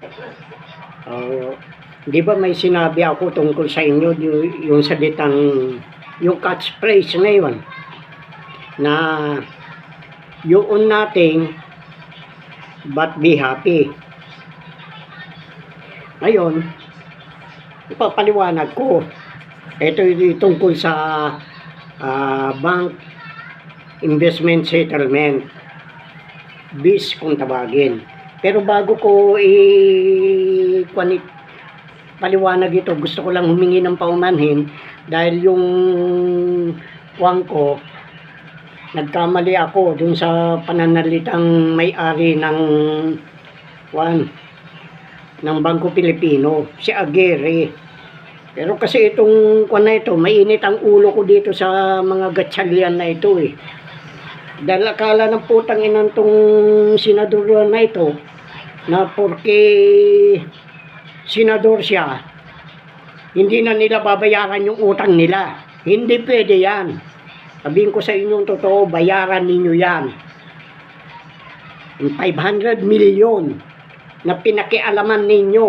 Oh, di ba may sinabi ako tungkol sa inyo yung salitang yung catchphrase na yun na yun nating but be happy. Ngayon, ipapaliwanag ko. Ito yung tungkol sa bank investment settlement, BIS kung tawagin. Pero bago ko paliwanag ito, gusto ko lang humingi ng paumanhin dahil yung kuwang ko, nagkamali ako dun sa pananalitang may-ari ng Bangko Pilipino, si Aguirre. Pero kasi itong kuwan na ito, mainit ang ulo ko dito sa mga gatsalyan na ito eh. Dahil akala ng putang inang tong senador na ito, na porque senador siya, hindi na nila babayaran yung utang nila. Hindi pwede yan. Sabihin ko sa inyong totoo, bayaran ninyo yan. Yung 500 million na pinakialaman ninyo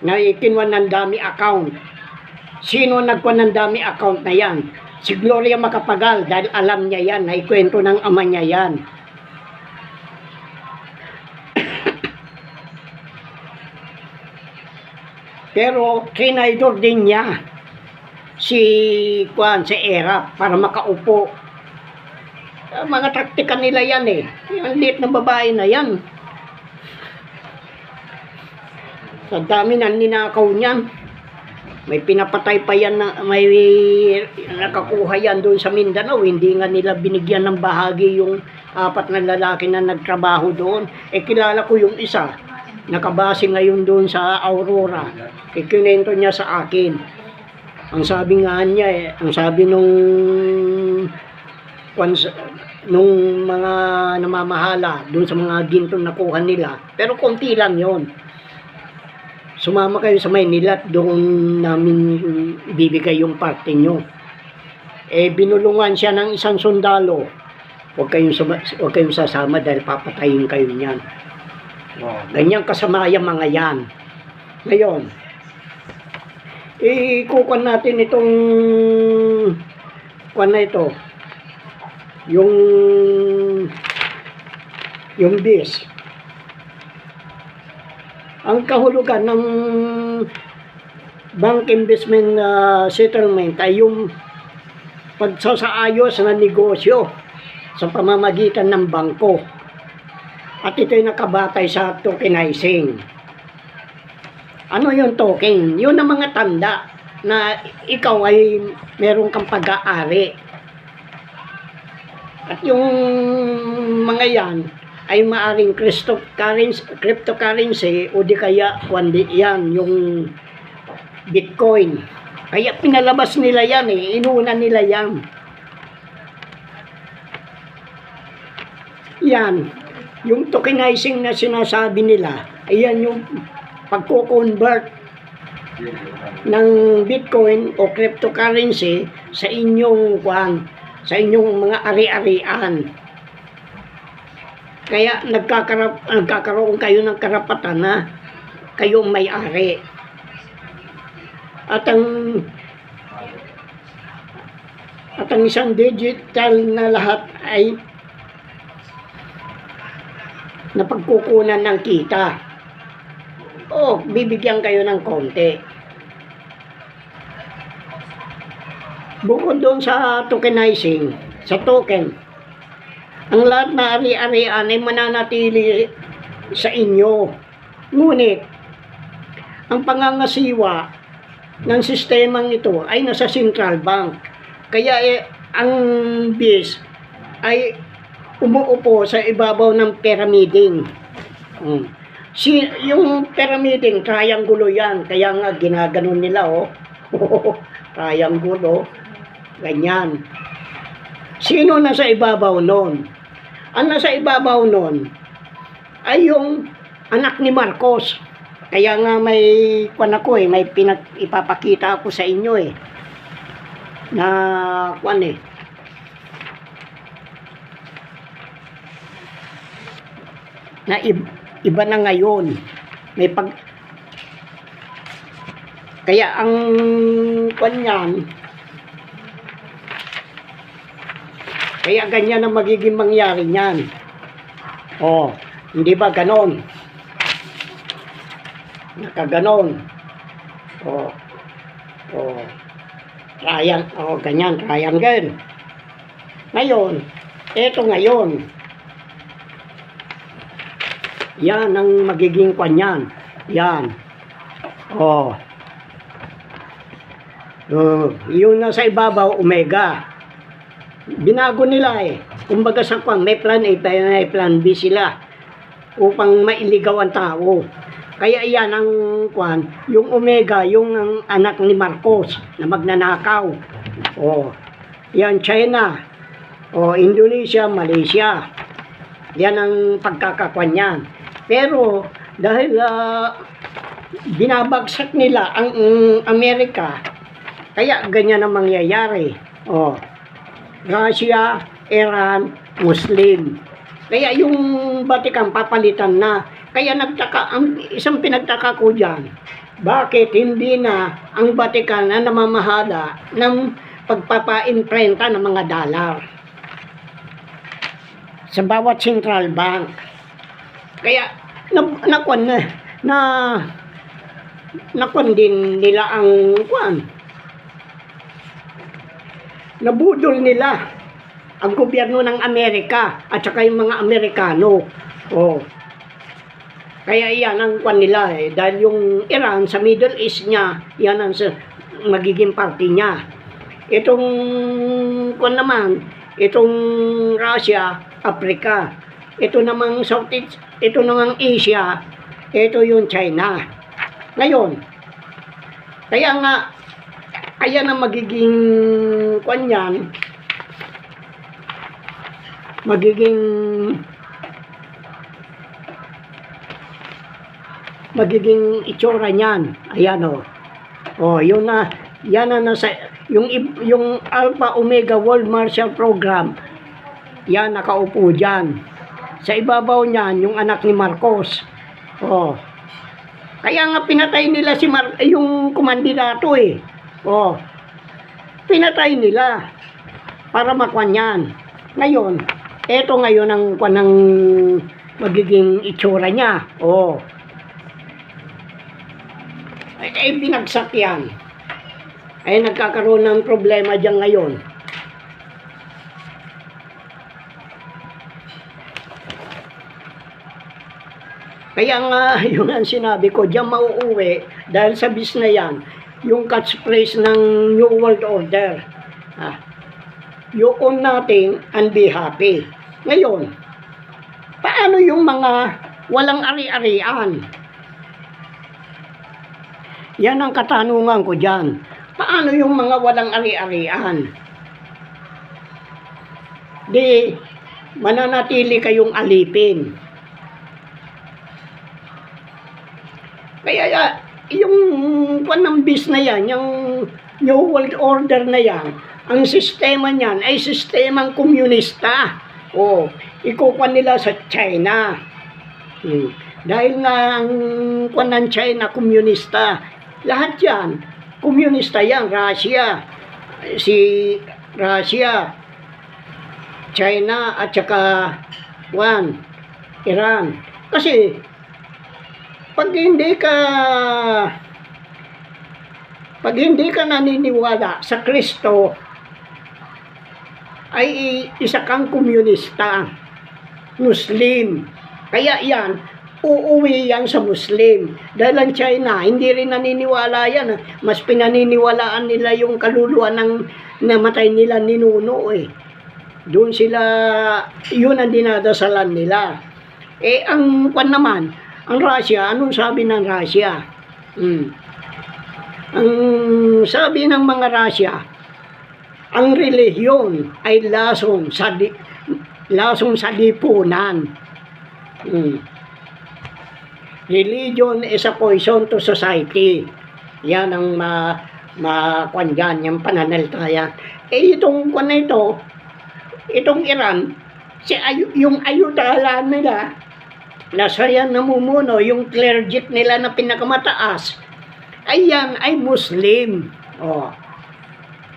na ikinwa ng dami account. Sino nagkuha ng dami account na yan? Si Gloria Macapagal, dahil alam niya yan, naikwento ng ama niya yan. Pero trinaydor din niya si ERAP para makaupo. Mga taktika nila yan eh. Yung liit na babae na yan. Sa dami na ninakaw niyan. May pinapatay pa yan na may nakakuha yan doon sa Mindanao. Hindi nga nila binigyan ng bahagi yung 4 na lalaki na nagtrabaho doon. Kilala ko yung isa. Nakabase ngayon doon sa Aurora. Ikinento niya sa akin. Ang sabi nga niya ang sabi nung mga namamahala doon sa mga gintong nakuha nila. Pero konti lang yon. Sumama kayo sa Maynila at doon namin bibigay yung parte nyo. Binulungan siya ng isang sundalo. Huwag kayong sasama dahil papatayin kayo niyan. Ganyan kasama yung mga yan. Ngayon, ikukuha natin itong kuha na ito. Yung BIS. Ang kahulugan ng bank investment settlement ay yung pagsasaayos na negosyo sa pamamagitan ng bangko. At ito'y nakabatay sa tokenizing. Ano yung token? Yun ang mga tanda na ikaw ay meron kang pag-aari. At yung mga yan ay maaring cryptocurrency o di kaya yan, yung Bitcoin. Kaya pinalabas nila yan eh, inuna nila yan. Yan, yung tokenizing na sinasabi nila, ayan yung pagko-convert ng Bitcoin o cryptocurrency sa inyong mga ari-arian. Kaya nagkakaroon kayo ng karapatan na kayong may-ari. At ang isang digital na lahat ay napagkukunan ng kita. Bibigyan kayo ng konti. Bukod doon sa tokenizing, sa token, ang lahat na ari-arian ay mananatili sa inyo. Ngunit, ang pangangasiwa ng sistemang ito ay nasa central bank. Kaya ang BIS ay umuupo sa ibabaw ng pyramiding. Yung pyramiding, triangulo yan. Kaya nga ginaganon nila triangulo. Ganyan. Sino nasa ibabaw nun? Ang nasa ibabaw nun ay yung anak ni Marcos. Kaya nga may ipapakita ako sa inyo na na iba na ngayon may pag kaya ang kanyan, kaya ganyan ang magiging mangyari niyan. Oh, hindi ba ganon? Nakaganon. Oh. Oh. Ganyan, triangle. Ngayon, eto ngayon. Yan ang magiging kanyan. Yan. Oh. Yung nasa ibabaw, omega. Binago nila eh. Kumbaga sa kwan, may plan A, may plan B sila upang mailigaw ang tao. Kaya yan ang kwan, yung omega, yung ang anak ni Marcos na magnanakaw. Oh, yan China. Oh, Indonesia, Malaysia. Yan ang pagkakakwan yan. Pero dahil binabagsak nila ang Amerika, kaya ganyan ang mangyayari. Oh, Russia, Iran, Muslim. Kaya yung Vatican papalitan na. Kaya nagtaka, ang isang pinagtaka ko dyan, bakit hindi na ang Vatican na namamahala ng pagpapa-imprenta ng mga dollar sa bawat central bank. Kaya nakwan din nila ang kwan. Nabudol nila ang gobyerno ng Amerika at saka yung mga Amerikano. Oh. Kaya yan ang kwan nila eh. Dahil yung Iran sa Middle East niya, yan ang magiging party niya. Itong kwan naman, itong Russia, Africa. Ito namang Southeast, ito namang Asia, ito yung China. Ngayon, kaya nga, kaya na magiging kwan yan, magiging itsura niyan. Ayan o. Oh, yun na, yan na nasa, yung Alpha Omega World Marshall Program, yan nakaupo dyan. Sa ibabaw niyan, yung anak ni Marcos. Oh. Kaya nga pinatay nila yung kumandidato eh. Oh. Pinatay nila para makuan yan. Ngayon, eto ngayon ang kuanang magiging itsura niya. Oh. Ay binagsak yan. Ay nagkakaroon ng problema dyan ngayon. Kaya nga, yun ang sinabi ko, dyan mauuwi dahil sa bis na yan, yung catchphrase ng New World Order. You own nothing and be happy. Ngayon, paano yung mga walang ari-arian? Yan ang katanungan ko dyan. Paano yung mga walang ari-arian? Di, mananatili kayong alipin. Kaya yung panambis na yan, yung New World Order na yan, ang sistema niyan ay sistemang komunista. O, ikukuha nila sa China. Dahil nga ang kuwan ng China, komunista. Lahat yan, komunista yan. Russia, Russia, China, at saka Iran. Kasi, pag hindi ka naniniwala sa Kristo, ay isa kang komunista, Muslim. Kaya yan, uuwi yan sa Muslim. Dahil ang China, hindi rin naniniwala yan. Mas pinaniniwalaan nila yung kaluluwa ng namatay nila ninuno eh. Doon sila, yun ang dinadasalan nila. Eh, ang kwan naman, ang Russia, anong sabi ng Russia? Ang sabi ng mga Russia, ang relihiyon ay lasong sa lipunan. Religion is a poison to society. Yan ang kwan yan, yung pananalitayan. Eh, itong kwan na ito, itong Iran, yung ayudahan nila, nasa yan namumuno, yung clergy nila na pinakamataas, ayan ay Muslim. Oh.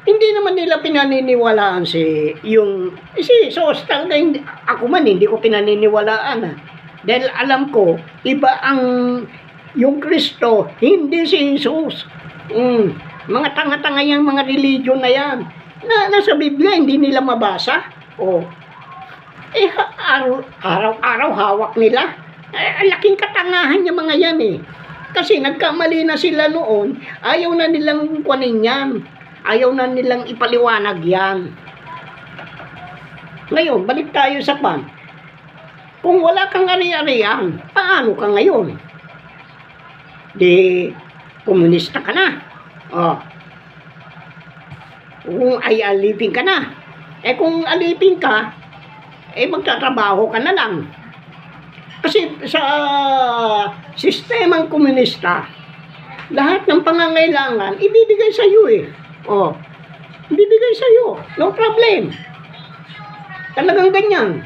Hindi naman nila pinaniniwalaan si Sos talaga, ako man hindi ko pinaniniwalaan. Dahil alam ko, iba yung Kristo, hindi si Jesus. Mga tanga-tanga yung mga religion na yan. Nasa Biblia, hindi nila mabasa. Oh. Araw-araw hawak nila. Laking katangahan yung mga yan eh. Kasi nagkamali na sila noon, ayaw na nilang kunin yan. Ayaw na nilang ipaliwanag yan. Ngayon, balik tayo sa pan. Kung wala kang ari-arian, paano ka ngayon? Di, komunista ka na. Oh. Kung ay alipin ka na. Kung alipin ka, magtatrabaho ka na lang. Kasi sa sistemang komunista, lahat ng pangangailangan, ibibigay sa iyo eh. Oh, ibibigay sa iyo. No problem. Talagang ganyan.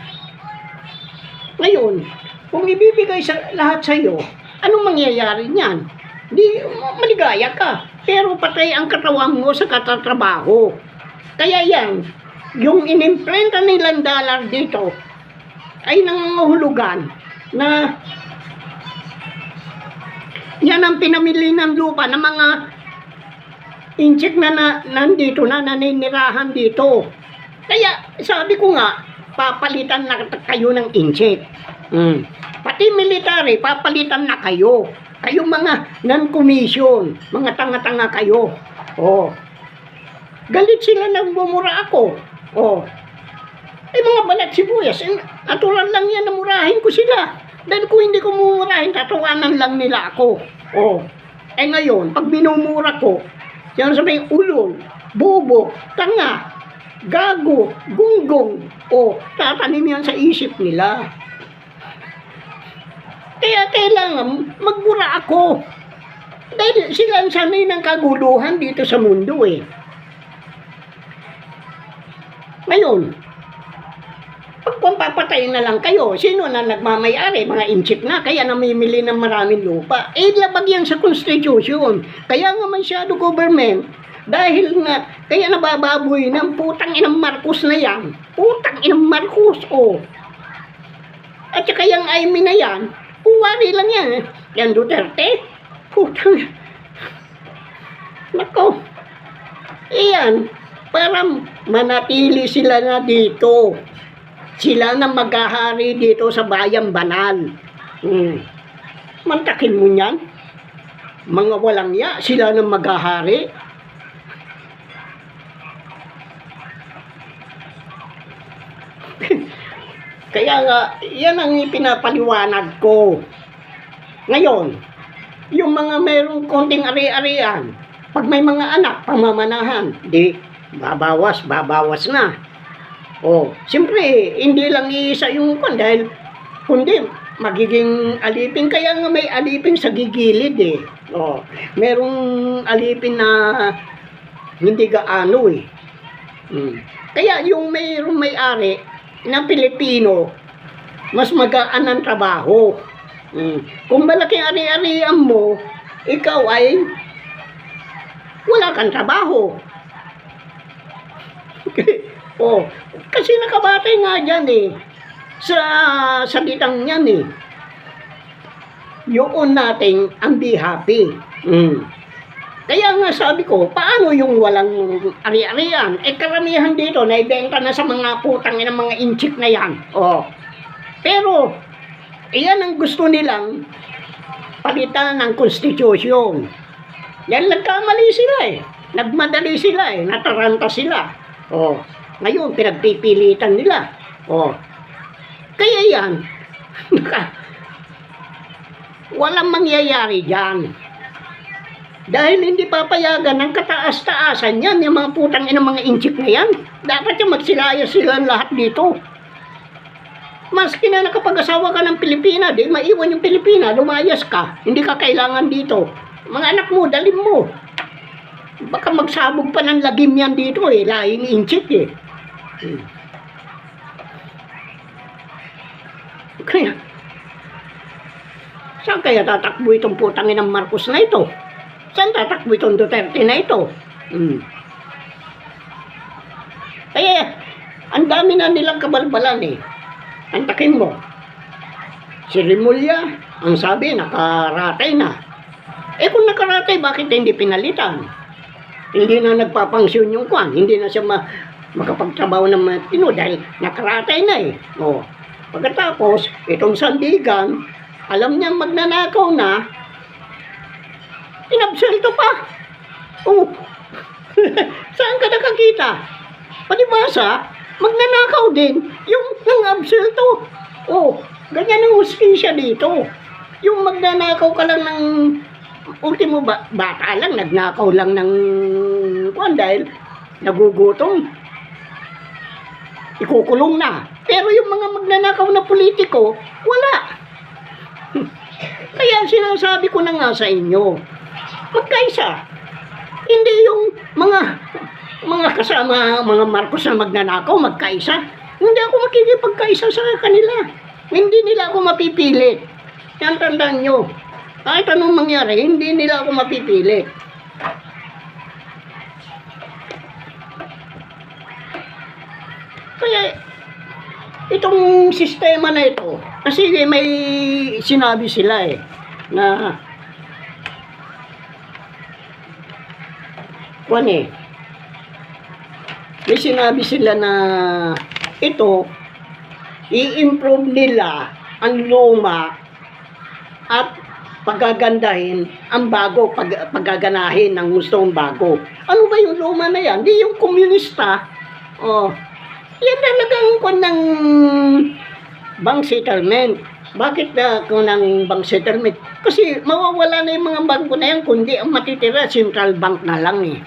Ngayon, kung ibibigay lahat sa iyo, anong mangyayari niyan? Di maligaya ka. Pero patay ang katawan mo sa katatrabaho. Kaya yan, yung inimprenta nilang dollar dito, ay nangangahulugan na yan ang pinamili ng lupa ng mga inchik na nandito na naninirahan dito. Kaya sabi ko nga, papalitan na kayo ng inchik. Pati military, papalitan na kayo. Kayo mga non-commission, mga tanga-tanga kayo. Oh. Galit sila nang bumura ako. Oh. Mga balat sibuyas, natural lang yan na murahin ko sila. Dahil kung hindi ko mumurahin, tatawanan lang nila ako. Oh. Ngayon, pag minumura ko, yan sabihin, ulol, bobo, tanga, gago, gunggong, tatanim yan sa isip nila. Kaya kailangan magbura ako. Dahil sila ang sanay ng kaguluhan dito sa mundo eh. Ngayon, pag papatayin na lang kayo, sino na nagmamayari? Mga inchik na, kaya namimili ng maraming lupa. Labag yan sa Constitution. Kaya nga masyado government, dahil nga, kaya nabababoy ng putang inang Marcos na yan. Putang inang Marcos, At saka yung Aimee na yan, puwari lang yan. Yan Duterte, putang. Nako. Iyan, para manatili sila na dito. Sila na maghahari dito sa Bayang Banal. Mantakin mo yan. Mga walang ya, sila na maghahari. Kaya nga, yan ang ipinapaliwanag ko. Ngayon, yung mga mayroong konting ari-arian, pag may mga anak, pamamanahan, di, babawas na. Siyempre, hindi lang iisa yung dahil kundi magiging alipin. Kaya nga may alipin sa gigilid eh. Merong alipin na hindi gaano eh. Kaya yung mayroong may-ari na Pilipino, mas magaan ang trabaho. Kung malaking ari-arian mo, ikaw ay wala kang trabaho. Kasi nakabatay nga dyan eh. Sa salitang yan eh. Yun natin ang be happy. Kaya nga sabi ko, paano yung walang ari-arian? Karamihan dito, naibenta na sa mga putang ng mga inchik na yan. Pero, iyan ang gusto nilang palitan ng Constitution. Yan, nagkamali sila eh. Nagmadali sila eh. Nataranta sila. Ngayon, pinagpipilitan nila. Kaya yan, walang mangyayari dyan. Dahil hindi papayagan ng kataas-taasan yan, yung mga putang ng mga inchik na yan. Dapat yung magsilayas sila lahat dito. Maski na nakapag-asawa ka ng Pilipina, di maiwan yung Pilipina, lumayas ka. Hindi ka kailangan dito. Mga anak mo, dalhin mo. Baka magsabog pa ng lagim yan dito eh, lahing inchik eh. Saan kaya tatakbo itong putangin ng Marcos na ito? Saan tatakbo itong Duterte na ito? Kaya, ang dami na nilang kabalbalan eh. Antakin mo. Si Rimulya, ang sabi, nakaratay na. Eh kung nakaratay, bakit hindi pinalitan? Hindi na nagpapangsyon yung kwan. Hindi na siya makapagtrabaho ng matino dahil nakaratay na eh. O, pagkatapos, itong Sandigan, alam niya magnanakaw na, inabsuelto pa. Oh, saan ka nakakita? Palibasa, magnanakaw din yung nang-absuelto. Oh, ganyan ang hustisya dito. Yung magnanakaw ka lang ng ultimo bata lang, nagnakaw lang ng kwan dahil nagugutom. Ikukulong na. Pero yung mga magnanakaw na politiko, wala. Kaya sinasabi ko na nga sa inyo, magkaisa. Hindi yung mga kasama, mga Marcos na magnanakaw, magkaisa. Hindi ako makikipagkaisa sa kanila. Hindi nila ako mapipilit. Yan, tandaan nyo. Kahit anong mangyari, hindi nila ako mapipilit. Kaya, itong sistema na ito, kasi may sinabi sila eh, na may sinabi sila na ito, i-improve nila ang luma at pagagandahin ang bago, pagaganahin ng gustong bago. Ano ba yung luma na yan? Di yung komunista. Oh, yan talagang kung ng bank settlement. Bakit na kung ng bank settlement? Kasi mawawala na yung mga bangko na yan, kundi ang matitira, central bank na lang eh.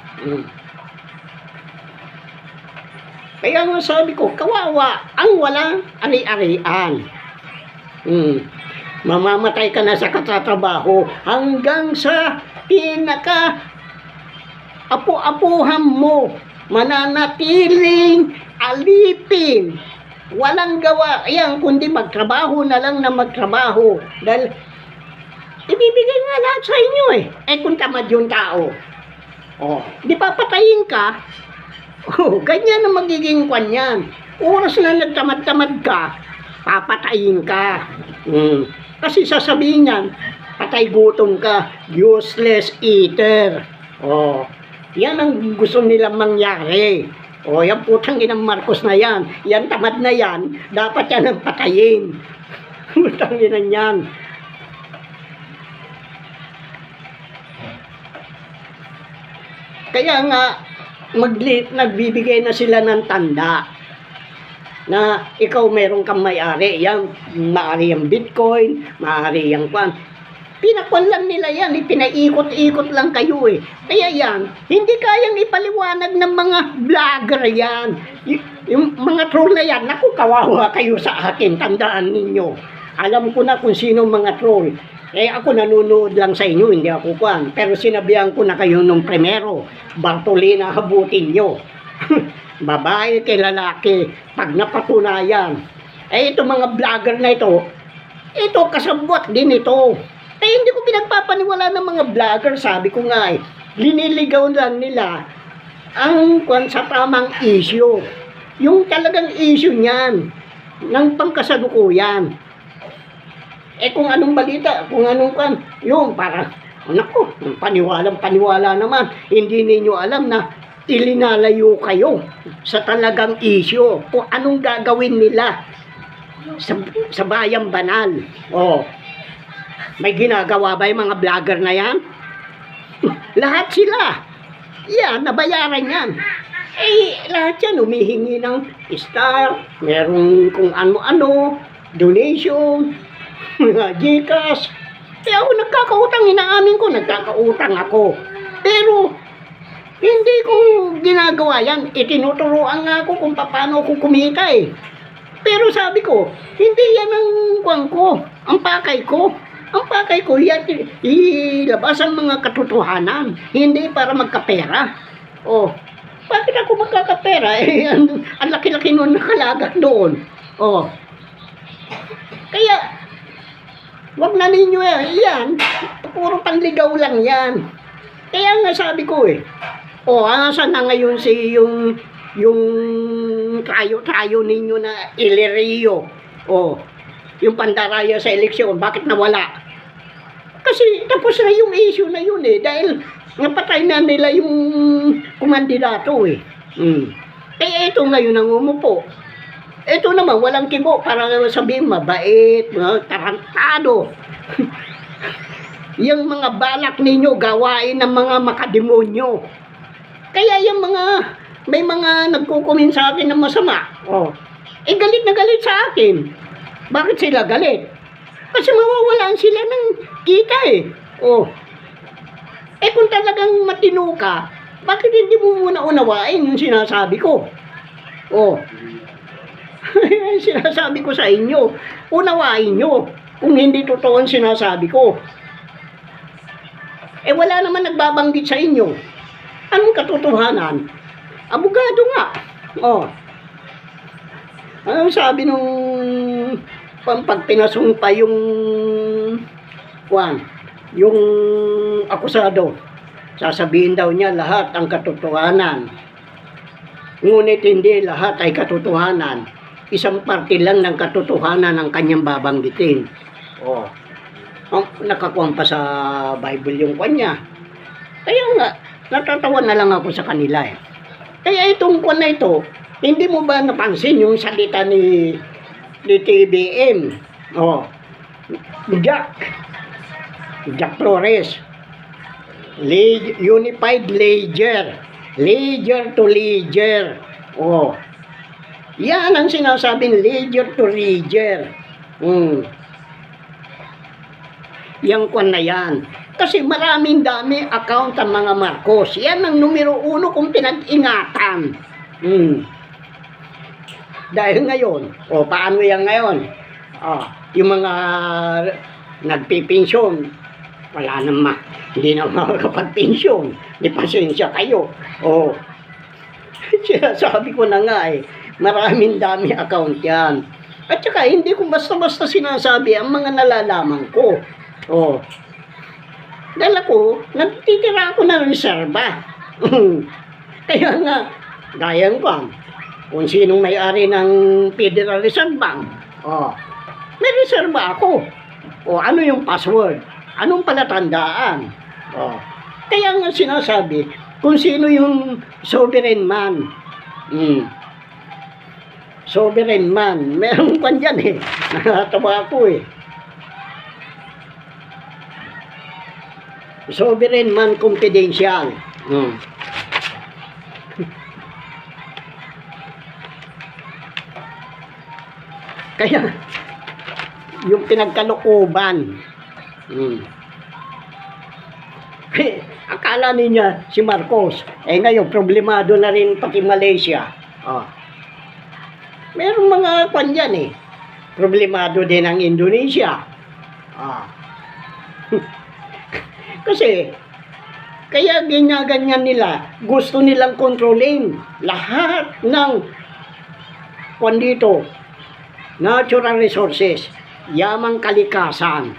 Kaya nga sabi ko, kawawa ang walang ari-arian. Mamamatay ka na sa katatrabaho hanggang sa pinaka apu-apuhan mo, mananatiling alipin. Walang gawa yan, kundi magtrabaho na lang na magtrabaho. Dahil ibibigay nga lahat sa inyo eh. Eh kung tamad yung tao, di papatayin ka. Ganyan ang magiging kwan yan. Oras na nagtamad-tamad ka, papatayin ka. Kasi sasabihin niyan, patay gutom ka, useless eater. Yan ang gusto nilang mangyari. Yan putang inang Marcos na yan. Yan tamad na yan, dapat yan ang patayin. Putang inang yan. Kaya nga, nagbibigay na sila ng tanda na ikaw meron kang may-ari. Yan, maaari yung Bitcoin, maaari yung kwan. Pinakwan lang nila yan, pinaikot-ikot lang kayo eh. Kaya yan, hindi kayang ipaliwanag ng mga vlogger yan. Yung mga troll na yan, naku, kawawa kayo sa akin, tandaan ninyo. Alam ko na kung sino mga troll. Eh ako nanonood lang sa inyo, hindi ako kwan. Pero sinabihan ko na kayo nung primero, Bartolina, habutin nyo. Babae kay lalaki, pag napatunayan. Eh ito mga vlogger na ito kasabwat din ito. Eh hindi ko pinagpapaniwala ng mga vlogger, sabi ko nga eh, liniligaw lang nila ang kwan sa tamang issue. Yung talagang issue niyan, ng pangkasalukuyan. Eh kung anong balita, kung anong kwan, yung para, naku, paniwalang-paniwala naman, hindi ninyo alam na ilinalayo kayo sa talagang issue kung anong gagawin nila sa bayang banal. May ginagawa ba yung mga vlogger na yan? Lahat sila. Yan, nabayaran yan. Eh, lahat yan humihingi ng star, merong kung ano-ano, donation, Gcash. Eh ako nagkakautang, inaamin ko, nagkakautang ako. Pero, hindi ko ginagawa yan. Itinuturoan nga ako kung paano ako kumita eh. Pero sabi ko, hindi yan ang kuwan ko, ang pakay ko. Ang pakay ko, yan, ilabas ang mga katotohanan. Hindi para magkapera. Bakit ako magkakapera? Eh, ang laki-laki nun nakalagat doon. Kaya, Wag na ninyo yan. Puro panligaw lang yan. Kaya nga sabi ko asan na ngayon yung trayo ninyo na Ilerio? Yung pandaraya sa eleksyon, bakit nawala? Kasi tapos na yung issue na yun dahil napatay na nila yung kumandidato Kaya ito ngayon ang umupo. Ito naman, walang kibo para sabihin mabait, tarantado. Yung mga balak ninyo, gawain ng mga makademonyo. Kaya yung may mga nagkukumin sa akin ng masama. Galit na galit sa akin. Bakit sila galit? Kasi mawawalan sila ng kita kung talagang matino ka, bakit hindi mo muna unawain yung sinasabi ko? Sinasabi ko sa inyo, unawain nyo kung hindi totoo ang sinasabi ko. Wala naman nagbabanggit sa inyo. Anong katotohanan? Abogado nga. Anong sabi nung pag pinasumpa yung akusado? Sasabihin daw niya lahat ang katotohanan. Ngunit hindi lahat ay katotohanan. Isang parte lang ng katotohanan ang kanyang babanggitin. Nakakuha pa sa Bible yung kanya. Kaya nga, natatawa na lang ako sa kanila Kaya itong na ito, hindi mo ba napansin yung salita ni TBM? Jack Flores. Unified Ledger. Ledger to ledger. Yan ang sinasabing ledger to ledger. Yang na yan. Kasi maraming dami account ang mga Marcos. Yan ang numero 1 kung pinag-ingatan. Dahil ngayon, paano yan ngayon? Yung mga nagpipensyon, wala naman. Hindi na makakapag-pensyon. Di pasensya kayo. Sinasabi ko na nga maraming dami account yan. At saka hindi ko basta-basta sinasabi ang mga nalalaman ko. Dahil ako, nagtitira ako ng reserba. Kaya nga, gaya ko, kung sinong may-ari ng Federal Reserve Bank, may reserba ako. Ano yung password? Anong palatandaan? Kaya nga sinasabi, kung sino yung sovereign man. Sovereign man. Meron pa dyan nakatawa ako Sovereign man confidential. Kaya, yung pinagkalooban, akala niya si Marcos, ngayon problemado na rin pati Malaysia. Merong mga dyan problemado din ang Indonesia. Kasi, kaya ganyan nila, gusto nilang kontrolin lahat ng dito, natural resources, yamang kalikasan.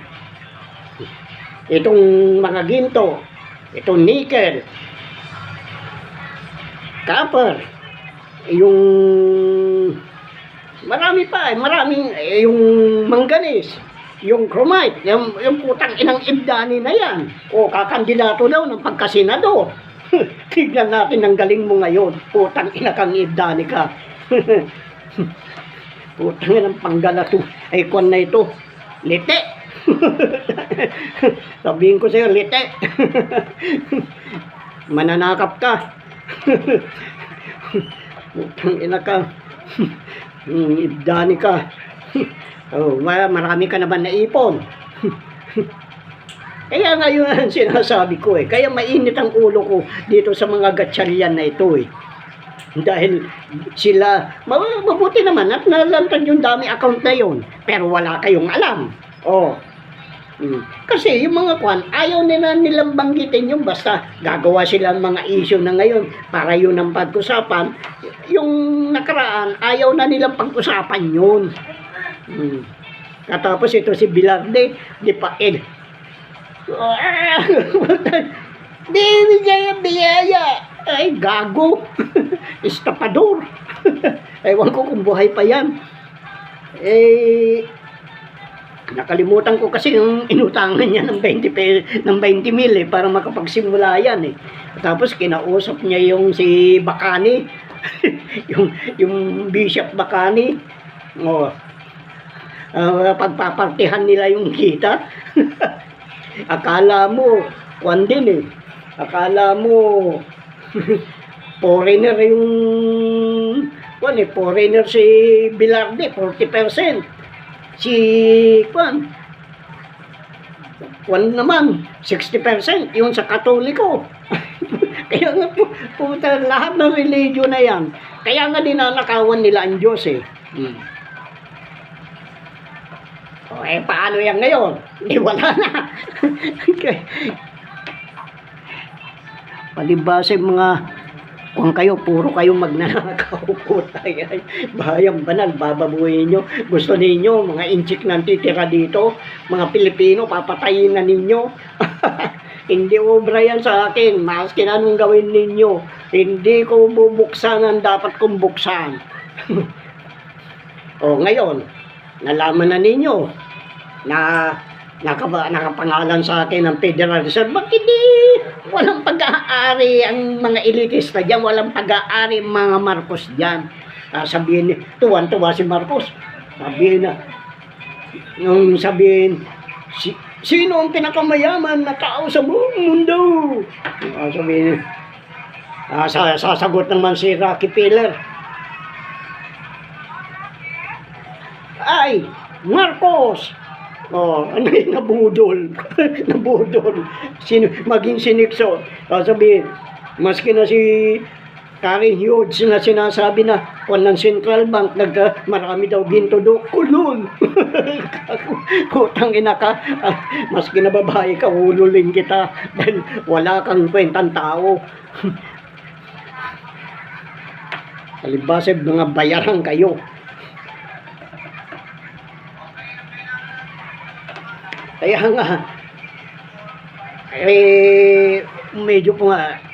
Itong mga ginto, itong nickel, copper, yung marami pa maraming yung manganese, yung chromite, yung putang inang ibdani na yan. Kakandidato daw ng pagkasenador. Tignan natin ang galing mo ngayon. Putang ina kang ibdani ka. Putang inang panggalato. Kwan na ito. Lite. Sabihin ko sa'yo, lite. Mananakap ka. Putang ina ka. Ibdani ka. Marami ka naman naipon. Kaya ngayon sinasabi ko kaya mainit ang ulo ko dito sa mga gatsalyan na ito Dahil sila, mabuti naman at nalantad yung dami account na yun. Pero wala kayong alam. Kasi yung mga ayaw nilang banggitin yung basta gagawa sila ng mga issue na ngayon para yun ang pag-usapan. Yung nakaraan, ayaw na nilang pag-usapan yun. Katapos ito si Bilarde, di pa di bigay ang biyaya. Ay, gago. Estapador. Ewan ko kung buhay pa yan. Nakalimutan ko kasi yung inutangan niya ng 20 mil para makapagsimula yan Tapos kinausap niya yung si Bacani, yung Bishop Bacani. Pagpapartihan nila yung kita. Akala mo, kwan din Akala mo, foreigner yung, foreigner si Bilarde, 40%. Si, kwan naman, 60%, yung sa Katoliko. Kaya nga puta, lahat ng religion na yan. Kaya nga dinanakawan nila ang Diyos paano yan ngayon? Wala na. Palibasa yung mga kung kayo, puro kayo magnanakaw po tayo. Bahayang banal, bababuhin nyo. Gusto ninyo, mga inchik nang titira dito, mga Pilipino, papatayin na ninyo. Hindi obra yan sa akin. Maski na anong gawin ninyo. Hindi ko bubuksan ang dapat kong buksan. Ngayon, nalaman na ninyo na nakapangalan sa akin ng Federal Reserve. Bakit hindi? Walang pag-aari ang mga elitista dyan. Walang pag-aari mga Marcos dyan. Sabihin, tuwan-tuwa si Marcos. Sabihin sino ang pinakamayaman na tao sa buong mundo? Sabihin, sasagot naman si Rocky Pilar. Ay, Marcos! Nabudol. Nabudol. Maging si Nixon. Sabihin, maski na si Karen Hughes na sinasabi na ng Central Bank, marami daw ginto do. Ulol. Kutang ina ka. Maski na babae ka, ululin kita. Dahil wala kang kwentang tao. Alibasib, mga bayaran kayo. Kaya nga, medyo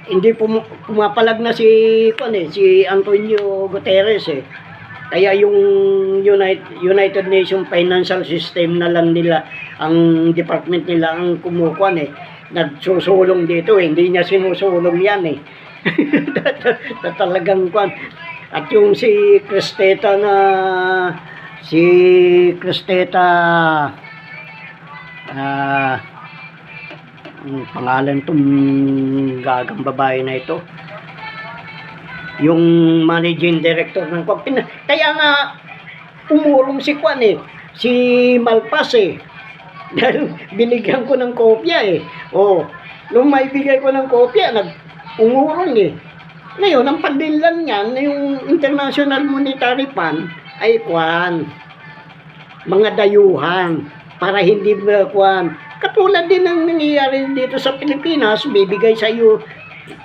hindi pumapalag na si Antonio Guterres Kaya yung United Nations Financial System na lang nila, ang department nila ang kumukuan nagsusulong dito hindi niya sinusulong yan talagang kuan. At yung si Cristeta ang pangalan tong gagang babae na ito, yung managing director ng company. Kaya nga umurong si Kwan si Malpas dahil binigyan ko ng kopya nung maibigay ko ng kopya umurong ngayon ang pandinlan niyan yung International Monetary Fund ay Kwan, mga dayuhan para hindi kuan. Katulad din ng nangyayari dito sa Pilipinas, bibigay sa iyo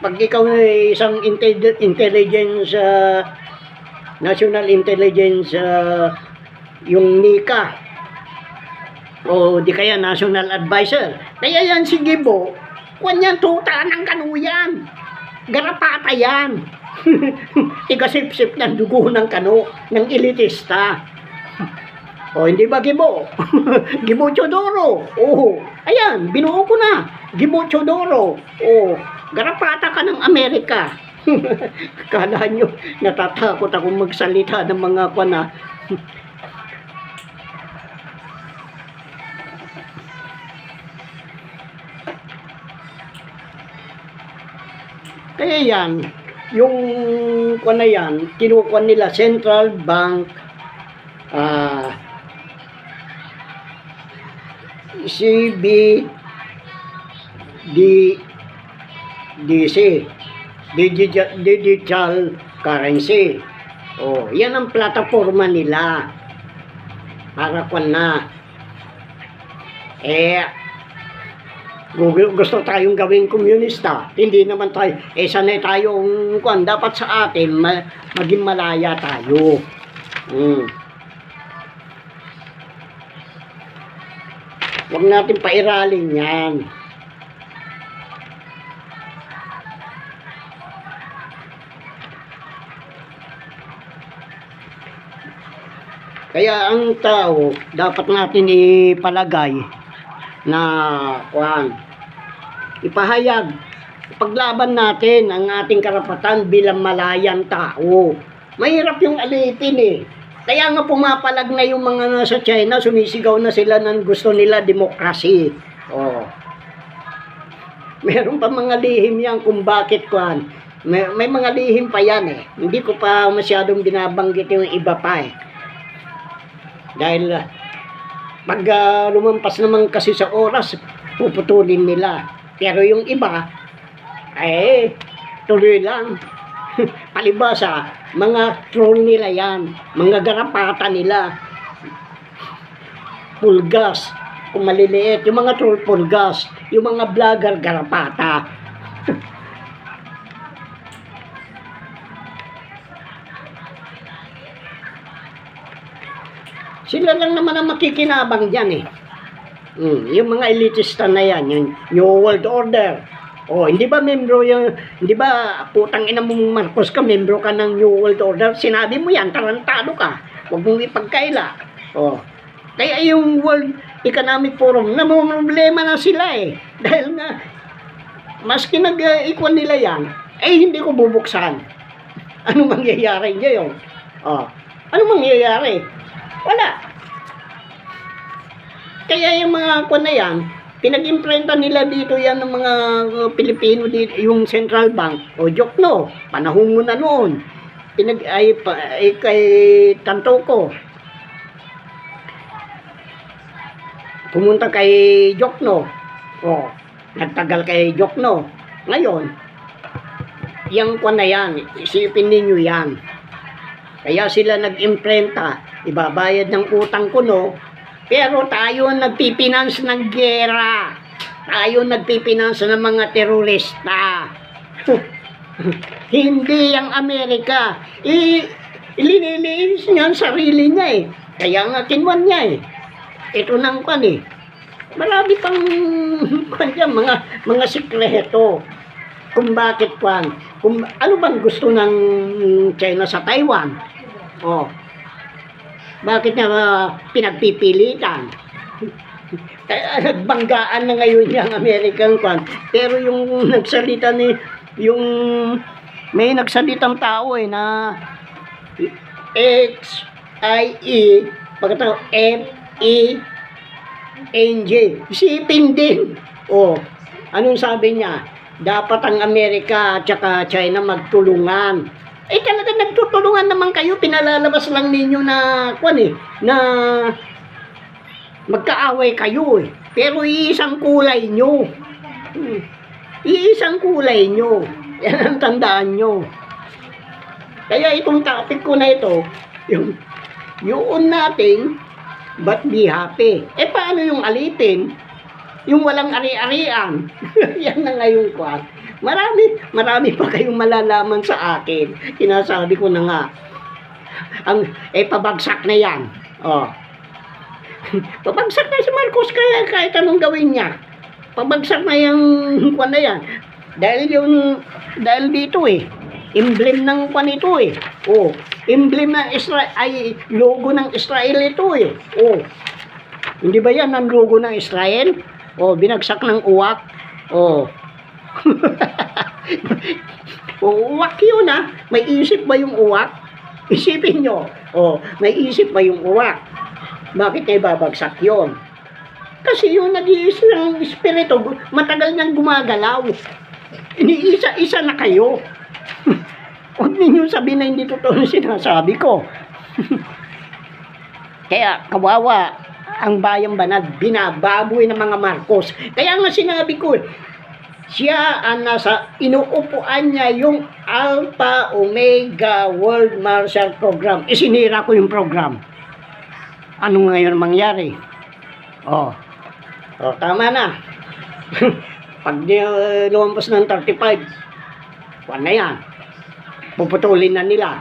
pag ikaw ay isang intelligence, national intelligence, yung NICA o di kaya national advisor. Kaya yan si Gibo, kuan yan, tuta ng kanuyan, garapata yan. Tigasip-sip ng dugo ng kano ng elitista. Hindi ba Gibo? Gibo Chodoro. Ayan, binuo ko na. Gibo Chodoro. Garapata ka ng Amerika. Kala nyo, natatakot akong magsalita ng mga pana. Kaya yan, yung kuna yan, kinukuha nila Central Bank, CBDC, Digital Currency. Yan ang plataforma nila para kung na gusto tayong gawing komunista, hindi naman tayo sanay tayong kung dapat sa atin maging malaya tayo. Huwag natin pairalin yan. Kaya ang tao, dapat natin ipalagay na ipahayag, paglaban natin ang ating karapatan bilang malayang tao. Mahirap yung alipin eh. Kaya nga pumapalag na yung mga nasa China, sumisigaw na sila ng gusto nila demokrasi. Oh. Meron pa mga lihim yan kung bakit may mga lihim pa yan eh. Hindi ko pa masyadong binabanggit yung iba pa eh. Dahil pag lumampas naman kasi sa oras, puputulin nila. Pero yung iba, tuloy lang. Palibasa, mga troll nila yan. Mga garapata nila. Pulgas. Kung maliliit, yung mga troll pulgas. Yung mga vlogger garapata. Sila lang naman ang makikinabang dyan eh. Yung mga elitista na yan, yung New World Order. Hindi ba membro yung, hindi ba putang ina mo Marcos ka, membro ka ng New World Order? Sinabi mo yan, tarantado ka. Huwag mong ipagkaila. Kaya yung World Economic Forum, problema na sila eh. Dahil nga, maski nag-equal nila yan, hindi ko bubuksan. Ano mangyayari ngayon? Ano mangyayari? Wala. Kaya yung mga na yan, pinag-imprenta nila dito yan ng mga Pilipino dito, yung Central Bank, Jokno, panahon mo na noon. Kay Tantoco. Pumunta kay Jokno. Nagtagal kay Jokno. Ngayon, yung na yan, isipin ninyo yan. Kaya sila nag-imprenta, ibabayad ng utang ko no, pero tayo nagpipinance ng gera. Tayo nagpipinance ng mga terorista. Hindi ang Amerika. Ilinilinis niya ang sarili niya eh. Kaya nga kinwan niya eh. Ito nang eh. Marami pang mga sikreto. Kung bakit kung ano bang gusto ng China sa Taiwan? Bakit nga pinagpipilitan? Kaya nagbanggaan na ngayon yung American pero yung nagsalita yung may nagsalitang tao na XIE pagkatapos MENJ isipin din. Anong sabi niya? Dapat ang Amerika at saka China magtulungan. Talaga nagtutulungan naman kayo. Pinalalabas lang ninyo na na magkaaway kayo eh. Pero iisang kulay nyo. Iisang kulay nyo. Yan ang tandaan nyo. Kaya itong topic ko na ito, yung nating but be happy. Paano yung alipin? Yung walang ari-arian. Yan na ngayon Marami pa kayong malalaman sa akin. Sinasabi ko na nga. Pabagsak na yan. Pabagsak na si Marcos kaya kahit anong gawin niya. Pabagsak na yung na yan. Dahil dito eh. Emblem ng ito eh. Emblem ng Israel ay logo ng Israel ito eh. Hindi ba yan ang logo ng Israel? Binagsak ng uwak. Uwak yun May isip ba yung uwak? Isipin nyo. May isip ba yung uwak? Bakit babagsak yun? Kasi yung nag-iisa ng espiritu, matagal nang gumagalaw. Iniisa-isa na kayo. Huwag ninyo sabihin na hindi totoo sinasabi ko. Kaya kawawa ang bayang banal, binababoy ng mga Marcos. Kaya nga sinabi ko, siya ang inuupuan niya yung Alpha Omega World Marshall Program. Isinira ko yung program. Ano ngayon mangyari? Tama na. Pag lumampas ng 35, na yan. Puputulin na nila.